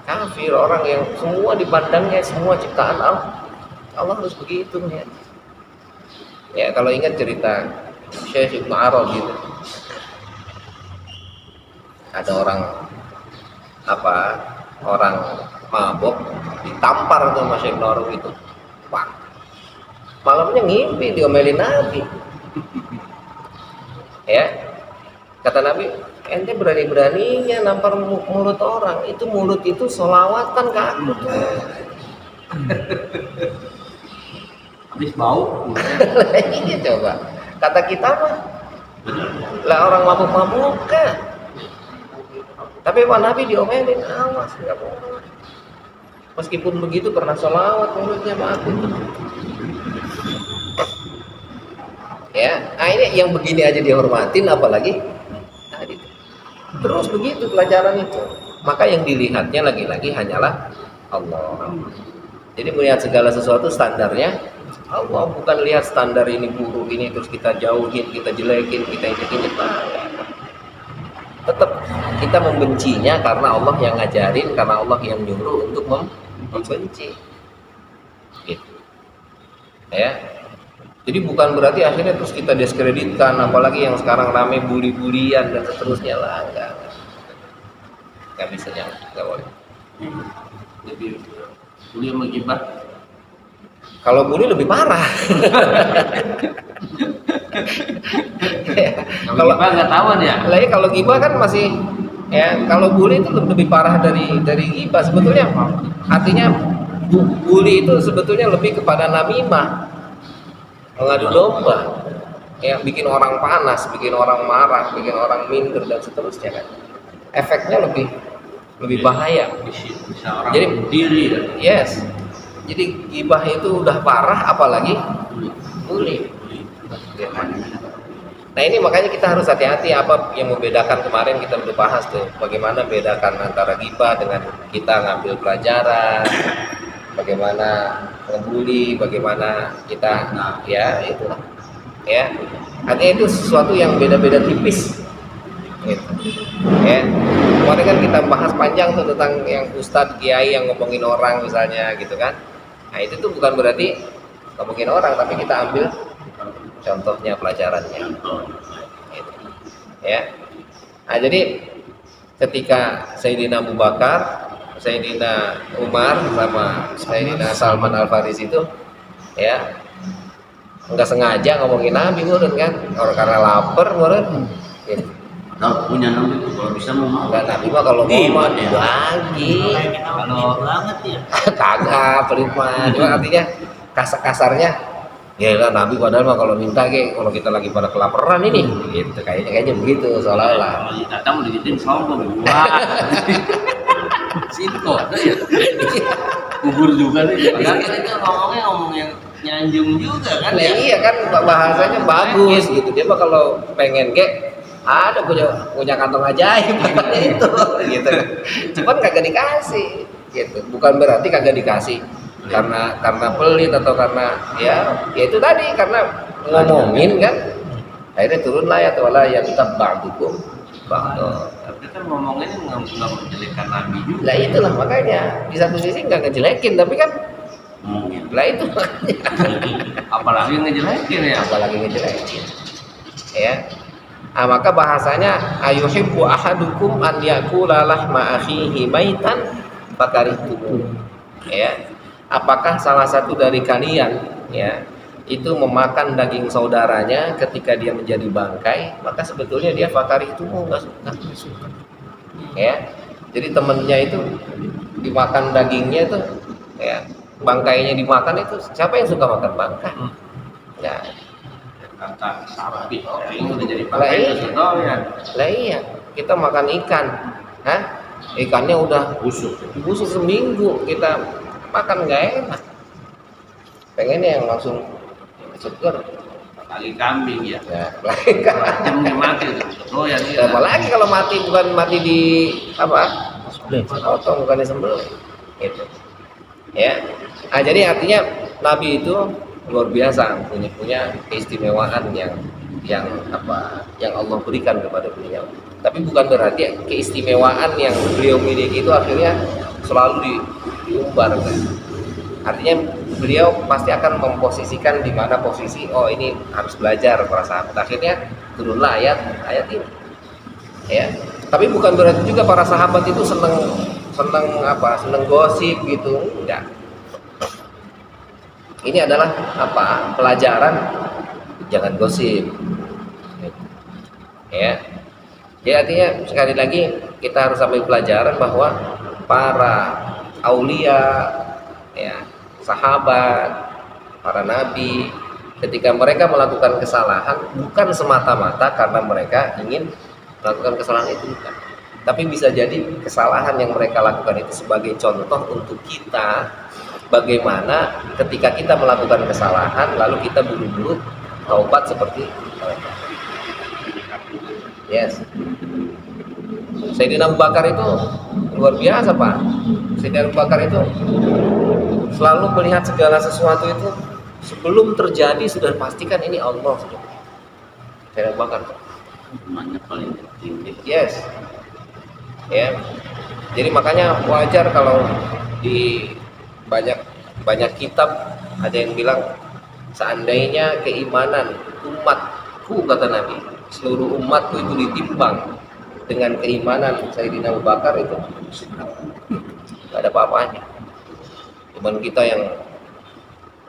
kafir, orang yang semua dipandangnya semua ciptaan Allah harus begitu ya. Ya kalau ingat cerita Syekh Ibnu Arabi gitu. Ada orang mabok ditampar tuh sama Syekh Ibnu Arabi itu. Wah, malamnya ngimpi diomelin Nabi. Ya, kata Nabi, ente berani-beraninya nampar mulut orang. Mulut itu sholawatan ke aku tuh. habis bau. Ini coba. Kata kita mah, lah orang mabuk-mabukan. Tapi Pak Nabi diomelin, awas nggak boleh. Meskipun begitu pernah sholawat mulutnya sama aku. Ya, ini yang begini aja dihormatin, apalagi tadi. Terus begitu pelajaran itu. Maka yang dilihatnya lagi-lagi hanyalah Allah. Jadi melihat segala sesuatu standarnya Allah, bukan lihat standar ini buruk ini terus kita jauhin, kita jelekin, kita injek-injek. Tetap kita membencinya karena Allah yang ngajarin, karena Allah yang nyuruh untuk membenci. Gitu. Ya. Jadi bukan berarti akhirnya terus kita diskreditkan, apalagi yang sekarang rame bully-bulian dan seterusnya lah, enggak bisa, enggak boleh. Jadi bully sama gibah. Kalau bully lebih parah. Kalau gibah nggak tahuan ya. Lah kalau gibah kan masih ya, kalau bully itu lebih parah dari gibah sebetulnya. Artinya bully itu sebetulnya lebih kepada namimah. Mengadu domba, yang bikin orang panas, bikin orang marah, bikin orang minder dan seterusnya kan. Efeknya lebih bahaya. Bisa orang Jadi diri ya. Yes. Jadi gibah itu udah parah, apalagi bully. Nah ini makanya kita harus hati-hati. Apa yang membedakan kemarin kita udah bahas tuh, bagaimana bedakan antara gibah dengan kita ngambil pelajaran. Bagaimana ngebully, bagaimana kita ya itulah ya, artinya itu sesuatu yang beda-beda tipis gitu. Ya kemarin kan kita bahas panjang tuh tentang yang ustadz kiai yang ngomongin orang misalnya gitu kan. Nah itu tuh bukan berarti ngomongin orang, tapi kita ambil contohnya, pelajarannya. Ya. Nah, jadi ketika Sayyidina Abu Bakar, Sayyidina Umar sama Sayyidina Salman Al Farisi itu ya nggak sengaja ngomongin Nabi murun kan, orang karena lapar murun. Gitu. Tahu punya Nabi itu kalau bisa mau Enggak, Nabi mah kalau mau mah dibagi. Kalau banget ya. Kagak pelit mah. Cuma artinya kasarnya ya lah Nabi padahal mah kalau minta kalau kita lagi pada kelaparan ini gitu kayaknya begitu seolah-olah. Kalau datang mau digituin sombong gua. Siko ya. Kubur juga nih. Padahal kan itu ngomong yang nyanjung juga kan ya. Iya kan bahasanya bagus gitu. Dia mah kalau pengen ada punya kantong ajaib itu gitu. Cuman kagak dikasih gitu. Bukan berarti kagak dikasih karena pelit atau karena ya itu tadi karena ngomongin kan. Akhirnya turunlah ya wala yang tabba'dukum ba'da. Tapi kan ngomongnya nggak menjelekkan Nabi juga. Lah itulah makanya di satu sisi nggak ngejelekin tapi kan ngomongin. lah itu Apalagi ngejelekin ya. apalagi ngejelekin ya. Nah, maka bahasanya ayuhibbu ahadukum an yakula lahma akhihi maitan fakarihtum. Ya. Apakah salah satu dari kalian ya itu memakan daging saudaranya ketika dia menjadi bangkai, maka sebetulnya dia fakarihtum enggak suka. Ya. Jadi temennya itu dimakan dagingnya itu ya, bangkainya dimakan itu siapa yang suka makan bangkai? Ya. Kata sapi ini udah jadi Lah pakai iya. itu doyan. Lah iya, kita makan ikan. Hah? Ikannya udah busuk seminggu kita makan nggak enak. Pengennya yang langsung seger. Kali kambing ya. Ya, apalagi Jamnya mati itu doyan ya. apalagi kalau mati bukan mati di apa? Potong bukan disembelih. Gitu. Ya. Nah, jadi artinya Nabi itu luar biasa punya keistimewaan yang Allah berikan kepada beliau. Tapi bukan berarti keistimewaan yang beliau miliki itu akhirnya selalu diumbar kan. Artinya beliau pasti akan memposisikan di mana posisi ini harus belajar para sahabat. Akhirnya turunlah ayat ini. Ya. Tapi bukan berarti juga para sahabat itu seneng gosip gitu, enggak. Ini adalah pelajaran jangan gosip. Ya. Jadi artinya sekali lagi kita harus ambil pelajaran bahwa para aulia ya, sahabat, para nabi ketika mereka melakukan kesalahan bukan semata-mata karena mereka ingin melakukan kesalahan itu bukan. Tapi bisa jadi kesalahan yang mereka lakukan itu sebagai contoh untuk kita bagaimana ketika kita melakukan kesalahan lalu kita buru-buru taubat seperti mereka. Yes. Sayyidina Abu Bakar itu luar biasa Pak. Sayyidina Abu Bakar itu selalu melihat segala sesuatu itu sebelum terjadi sudah pastikan ini Allah sudah. Sayyidina Abu Bakar. Imannya paling tinggi. Yes. Ya. Jadi makanya wajar kalau di banyak kitab ada yang bilang seandainya keimanan umatku kata Nabi seluruh umatku itu ditimbang dengan keimanan Sayyidina Abu Bakar itu nggak ada apa-apanya. Cuman kita yang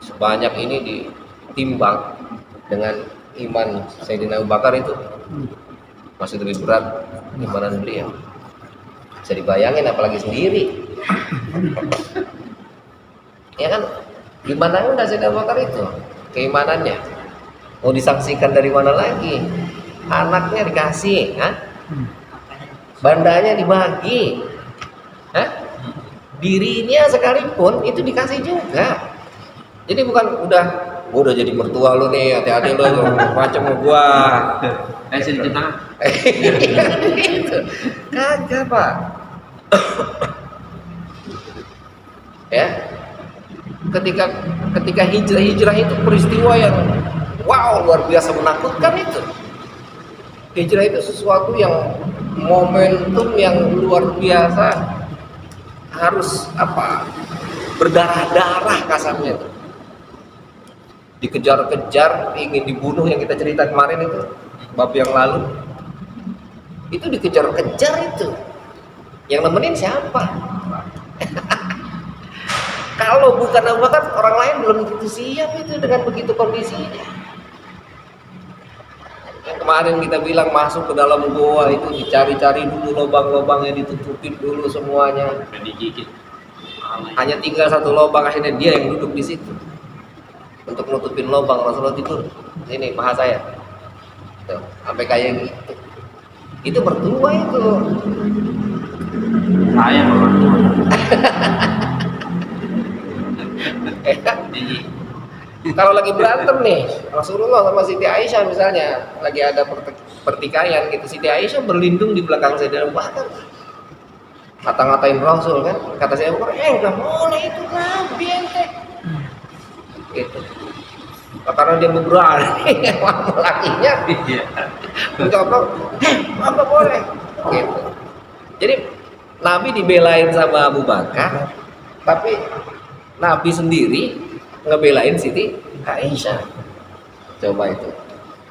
sebanyak ini ditimbang dengan iman Sayyidina Abu Bakar itu masih lebih berat keimanan beliau. Bisa dibayangin apalagi sendiri. Ya kan, gimana enggak Sayyidina Abu Bakar itu keimanannya mau disaksikan dari mana lagi? Anaknya dikasih, bandanya dibagi, dirinya sekalipun itu dikasih juga. Jadi bukan gua udah jadi mertua lu nih, hati-hati lu macam gua. Sini di tangan. Gitu. Kagak Pak. Ya. Ketika hijrah itu peristiwa yang luar biasa menakutkan itu. Hijrah itu sesuatu yang momentum yang luar biasa harus berdarah-darah kasarnya itu. Dikejar-kejar ingin dibunuh yang kita cerita kemarin itu bab yang lalu Itu dikejar-kejar itu. Yang nemenin siapa? Kalau bukan Abu Bakar, orang lain belum tentu siap itu dengan begitu kondisinya. Yang kemarin kita bilang masuk ke dalam goa itu dicari-cari dulu lubang-lubangnya, ditutupin dulu semuanya. Digigit. Hanya tinggal satu lubang, akhirnya dia yang duduk di situ untuk nutupin lubang. Rasulullah tidur. Ini paha saya. Tuh, sampai kayak gitu. Itu berdua itu. Saya orang tua. Kalau lagi berantem nih Rasulullah sama Siti Aisyah misalnya, lagi ada pertikaian gitu, Siti Aisyah berlindung di belakang Sayyidina Abu Bakar, ngata-ngatain Rasul kan, kata saya Abu Bakar, udah mulai itu Nabi ente gitu. Karena dia berani lakinya apa boleh gitu. Jadi Nabi dibelain sama Abu Bakar, tapi Nabi sendiri ngebelain Siti Aisyah. Coba itu,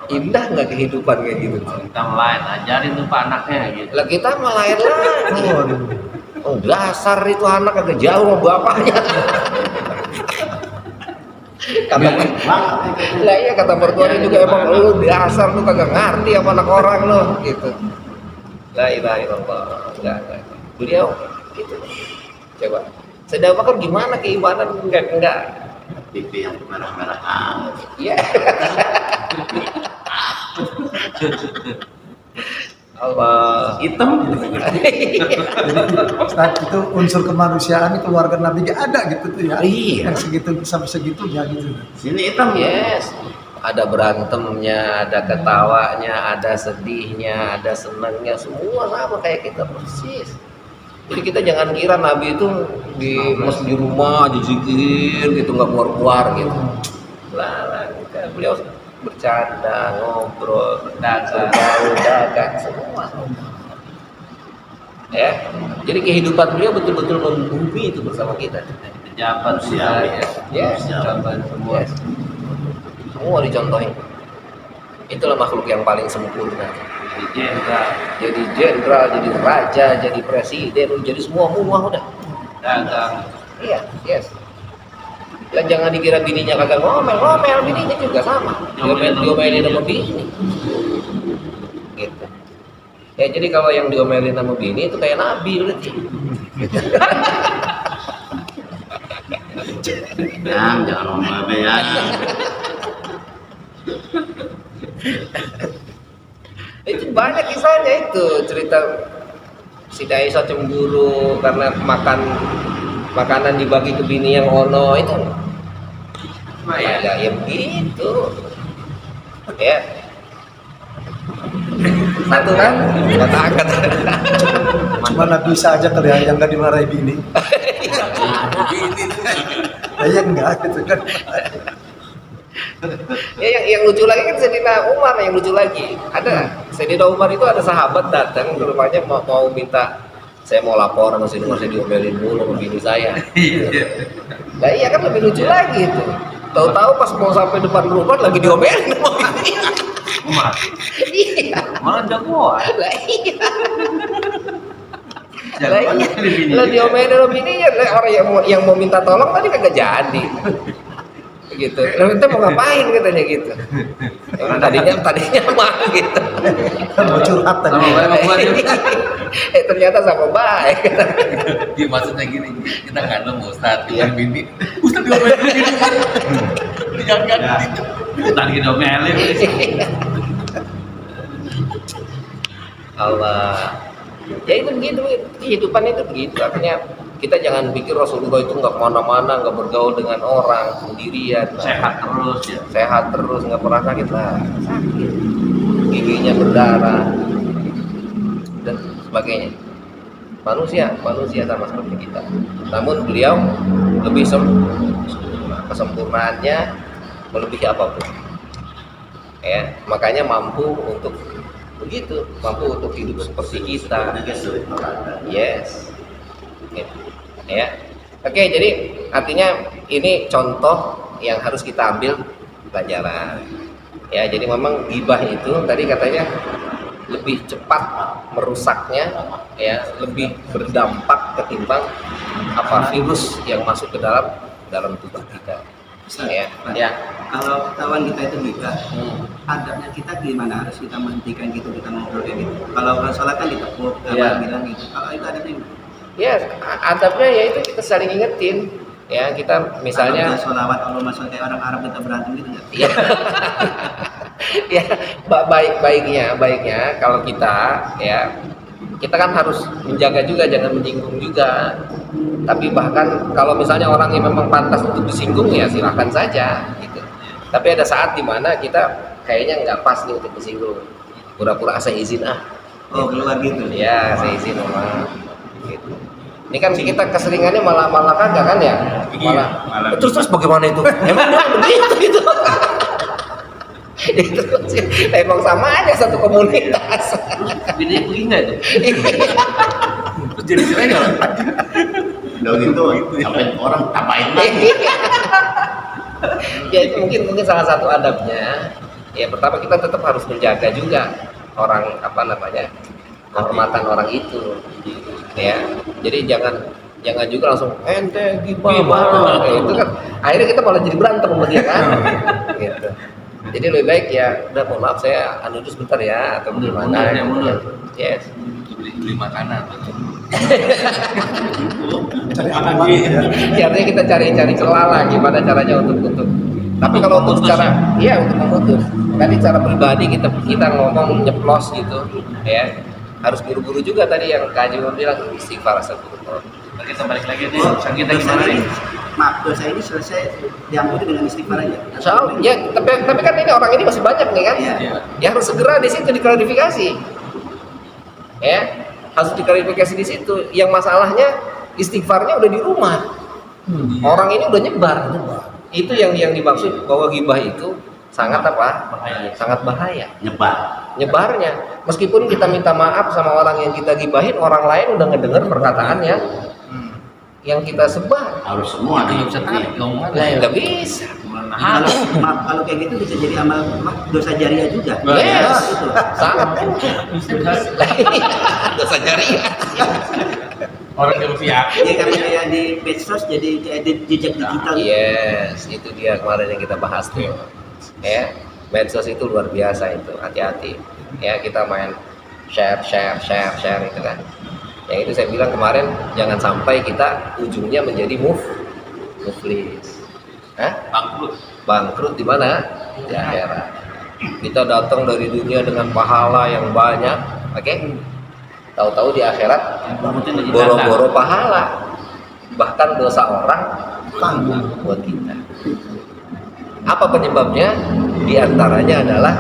indah nggak kehidupan kayak gitu? Kita lain, ajarin tuh Pak anaknya gitu. Lah kita melayan lagi. Oh dasar itu anak agak jauh sama bapaknya. Kata lah iya, kata mertuanya juga, emang lu dasar lu kagak ngerti apa anak orang lu gitu. La ilaha illallah. Enggak. Beliau gitu. Coba. Sayyidina Abu Bakar gimana keimanan? Enggak. Pipi yang merah-merah. Iya. Allah. Hitam. Ustaz, itu unsur kemanusiaan keluarga Nabi gak ada gitu tuh ya. Iya. Yang segitu sampai segitunya gitu. Sini hitam. Yes. Ada berantemnya, ada ketawanya, ada sedihnya, ada senangnya, semua sama kayak kita persis. Jadi kita jangan kira Nabi itu di rumah zikir gitu, nggak keluar gitu. Lah, beliau bercanda, ngobrol, dagang, semua. Ya, jadi kehidupan beliau betul-betul membumi itu bersama kita. Pejabat siapa ya? Yes, Pejabat semua. yes. Semua dicontohin. Itulah makhluk yang paling sempurna. Jadi jenderal, jadi raja, jadi presiden, jadi semua udah. Dagang. Iya, yes. Dan jangan dikira bininya kagak ngomel, bininya juga sama. Diomelin sama bini. Gitu. Ya jadi kalau yang diomelin sama bini itu kayak Nabi berarti. Jangan ngomong ya. Itu banyak kisahnya itu, cerita Siti Aisyah cemburu karena makanan dibagi ke bini yang ono itu. Ya begitu. Ya. Satu kan? Kata angkat. Mana bisa aja kali ya yang nggak dimarahi bini. Ya enggak gitu kan. Ya yang lucu lagi kan Sayyidina Umar, yang lucu lagi. Ada Sayyidina Umar itu ada sahabat datang ke rumahnya mau minta, saya mau lapor sama Sayyidina Umar, saya diomelin mulu sama bini saya. Nah iya kan lebih lucu lagi itu. Tahu-tahu pas mau sampai depan rumah lagi diomelin sama bini. Umar. Iya. Malah jagoan. Lah iya. Lah Jagoan iya. dari bini. Lah diomelin sama bininya, orang yang mau minta tolong tadi kagak jadi. Gitu. Lalu kita mau ngapain katanya gitu. Tadinya mah gitu. Mau curhat tadi. Sama baik. Ternyata sama baik. Maksudnya gini, kita nggak nemu Ustaz, kita bini. Ustaz diomelin gini. Jangan tadi diomelin. Allah. Ya itu begitu, kehidupan itu begitu. Artinya kita jangan pikir Rasulullah itu nggak kemana-mana, nggak bergaul dengan orang, sendirian, Sehat terus ya. sehat terus, nggak pernah sakit lah, sakit, giginya berdarah dan sebagainya. Manusia sama seperti kita. Namun beliau lebih kesempurnaannya melebihi apapun. Ya, makanya mampu untuk begitu, mampu untuk hidup seperti kita. Yes. Ya. Oke, jadi artinya ini contoh yang harus kita ambil pelajaran. Ya, jadi memang ghibah itu tadi katanya lebih cepat merusaknya, ya, lebih berdampak ketimbang apa virus yang masuk ke dalam tubuh kita. Ya, ya. Kalau kawan kita itu juga, adabnya kita gimana? Harus kita menghentikan gitu, kita ngobrol kayak gitu. Kalau sholat kan ditepuk, Iya. bilang gitu. Kalau itu adabnya gimana? Ya, adabnya ya itu kita saling ingetin. Ya, kita misalnya Kalau sholawat Allahumma sholli kayak orang Arab kita berantem gitu nggak? ya, ya baiknya kalau kita, ya, kita kan harus menjaga juga, jangan menyinggung juga. Tapi bahkan kalau misalnya orang yang memang pantas untuk disinggung, ya silahkan saja gitu. Tapi ada saat dimana kita kayaknya nggak pas nih untuk disinggung, pura-pura saya izin Oh, keluar gitu. ya, saya izin sama gitu. Ini kan kita keseringannya malah kagak kan ya, malah terus bagaimana itu, emang begitu itu. Itu sih, emang sama aja satu komunitas. Bedanya begini nggak itu? Terus jadi cerai nggak? Udah gitu sampai orang tapain lagi. Ya itu mungkin salah satu adabnya. Ya pertama kita tetap harus menjaga juga orang kehormatan orang itu. Ya, jadi jangan juga langsung ente gibah. Itu kan akhirnya kita malah jadi berantem sama dia kan. Gitu. Jadi lebih baik ya udah mohon maaf saya anu dulu sebentar ya atau gimana. Yes. Beli makanan. Cari aman lagi ya. Ya, artinya kita cari celah lah gimana caranya untuk. Tapi kalau untuk secara untuk memutus. Tadi cara pribadi kita ngomong nyeplos gitu, ya. Harus buru-buru juga tadi yang Kak Haji bilang istighfar astagfirullah. Kita balik lagi nih. Kita Dosa gimana ini, nih? maaf, dosa ini selesai diampuni dengan istighfar aja. Insya Allah, ya, tapi kan ini orang ini masih banyak nih kan? Iya. Ya harus segera di situ diklarifikasi. Ya, harus diklarifikasi di situ. Yang masalahnya istighfarnya udah di rumah. Orang ini udah nyebar. Itu yang dimaksud bahwa ghibah itu sangat apa? Bahaya. Sangat bahaya. Nyebarnya. Meskipun kita minta maaf sama orang yang kita gibahin, orang lain udah ngedenger perkataan yang kita sebar. Harus semua Nggak bisa tarik omongan. Nah, nggak bisa. Kalau kayak gitu bisa jadi amal dosa jariah juga. Yes, Itu. sangat. Dosa jariah. Orang yang mesti yakin. Ya kan kayak di medsos jadi kayak di jejak digital. Yes, itu dia kemarin yang kita bahas tuh. Ya, medsos itu luar biasa itu. Hati-hati. Ya, kita main share itu kan. Yang itu saya bilang kemarin, jangan sampai kita ujungnya menjadi muflis. Bangkrut di mana? Di akhirat. Kita datang dari dunia dengan pahala yang banyak, oke? Tahu-tahu di akhirat boro-boro pahala. Bahkan dosa orang tanggung buat kita. Apa penyebabnya? Di antaranya adalah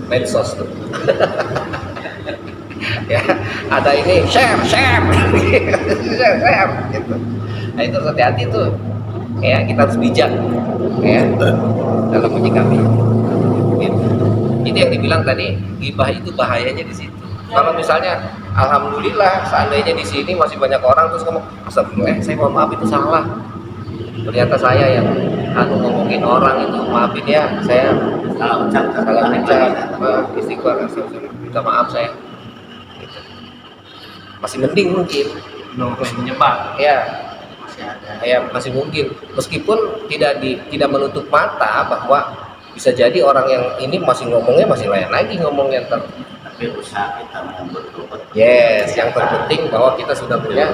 medsos tuh. Ya, ada ini share gitu. Nah itu hati-hati tuh. Ya, kita harus bijak ya dalam menyikapi. Gitu. Itu yang dibilang tadi, ghibah itu bahayanya di situ. Kalau misalnya alhamdulillah seandainya di sini masih banyak orang terus ngomong, astagfirullah, saya mohon maaf itu salah. Ternyata saya yang ngomongin orang itu, maafin ya, saya salah ucap, istighfar, minta maaf saya. Gitu. Masih mending mungkin. Menyebar. Ya masih mungkin, meskipun tidak menutup mata bahwa bisa jadi orang yang ini masih ngomongnya masih lain lagi ngomongnya ntar. Tapi usaha kita mau bertobat. Yes, yang terpenting bahwa kita sudah punya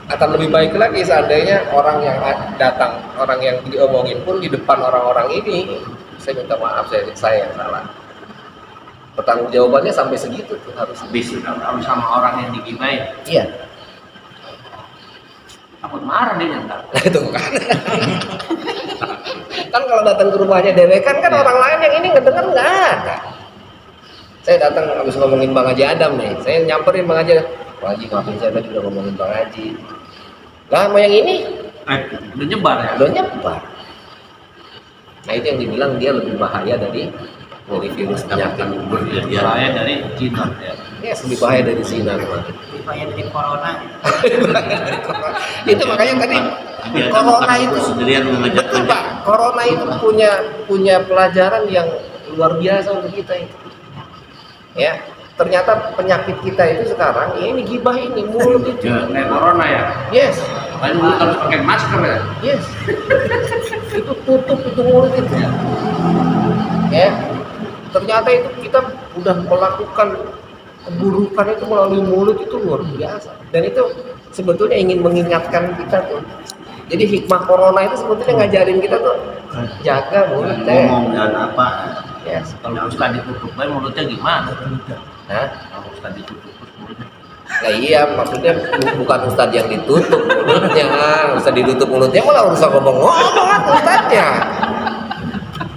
akan lebih baik lagi seandainya orang yang datang, orang yang diomongin pun di depan orang-orang ini, saya minta maaf, saya yang salah. Pertanggung jawabannya sampai segitu tuh harus Harus sama orang yang digibahin. Iya. Takut marah dia ntar. Itu kan. Kan kalau datang ke rumahnya dewekan kan orang lain yang ini ngedenger nggak ada. Saya datang habis ngomongin Bang Haji Adam nih, saya nyamperin Bang Haji, Bang Haji maafin saya tadi udah ngomongin Bang Haji. Lah mau yang ini Udah nyebar ya? udah nyebar. Nah itu yang dibilang dia lebih bahaya dari virus penyakit. Bahaya dari Cina ya. Yes, lebih bahaya dari zina kemarin. Supaya dari corona. Itu makanya tadi corona itu sendirian mengajak betul Pak, corona itu punya pelajaran yang luar biasa untuk kita itu. Ya, ternyata penyakit kita itu sekarang ya ini gibah ini mulut itu. Kayak corona ya. Yes, Paling mulut harus pakai masker ya. yes. Itu tutup itu mulut itu. Ya, ternyata itu kita udah melakukan keburukan itu melalui mulut itu luar biasa. Dan itu sebetulnya ingin mengingatkan kita tuh. Jadi hikmah corona itu sebetulnya ngajarin kita tuh jaga mulut deh. Ngomong dan apa? Yes. Kalau Ustaz ditutup, mulutnya gimana? Nah, Kalau Ustaz ditutup mulutnya. nah iya maksudnya bukan ustadz yang ditutup mulutnya, ustadz ditutup mulutnya malah urusan ngomong-ngomong ustadznya.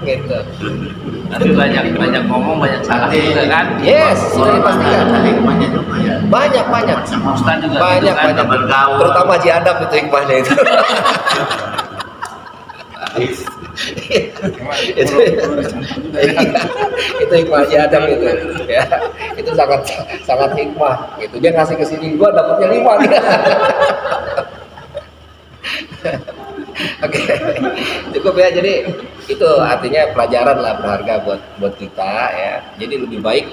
Gitu. Nanti banyak ngomong, banyak salah juga kan? Yes, sudah dipastikan. Ada hikmahnya juga ya. Banyak. Sama Ustaz juga Banyak. gitu kan, bergaul. Terutama Haji Adam itu hikmahnya itu. itu hikmah Haji Adam itu. Ya, itu sangat hikmah. Gitu. Dia ngasih ke sini gua dapatnya 5 dia. Oke, cukup ya. Jadi itu artinya pelajaran lah berharga buat kita ya. Jadi lebih baik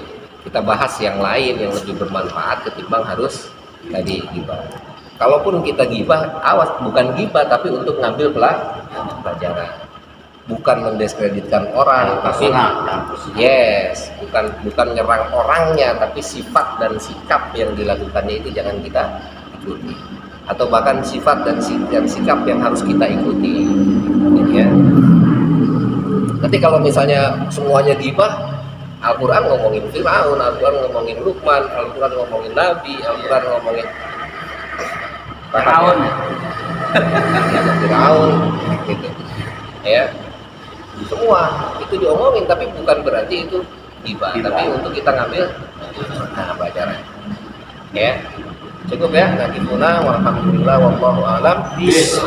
kita bahas yang lain yang lebih bermanfaat ketimbang harus tadi gibah. Kalaupun kita gibah, awas bukan gibah tapi untuk ngambil pelajaran. Bukan mendiskreditkan orang, tapi yes, bukan nyerang orangnya, tapi sifat dan sikap yang dilakukannya itu jangan kita ikuti. Atau bahkan sifat dan sikap yang harus kita ikuti, ya. Nanti kalau misalnya semuanya gibah, Al-Quran ngomongin Fir'aun, Al-Quran ngomongin Luqman, Al-Quran ngomongin Nabi, Al-Quran ngomongin Fir'aun, Fir'aun, gitu, ya. Semua itu diomongin, tapi bukan berarti itu gibah, tapi untuk kita ngambil pelajaran, ya. Cukup ya, nakifuna walhamdulillah wallahu a'lam. Bisa.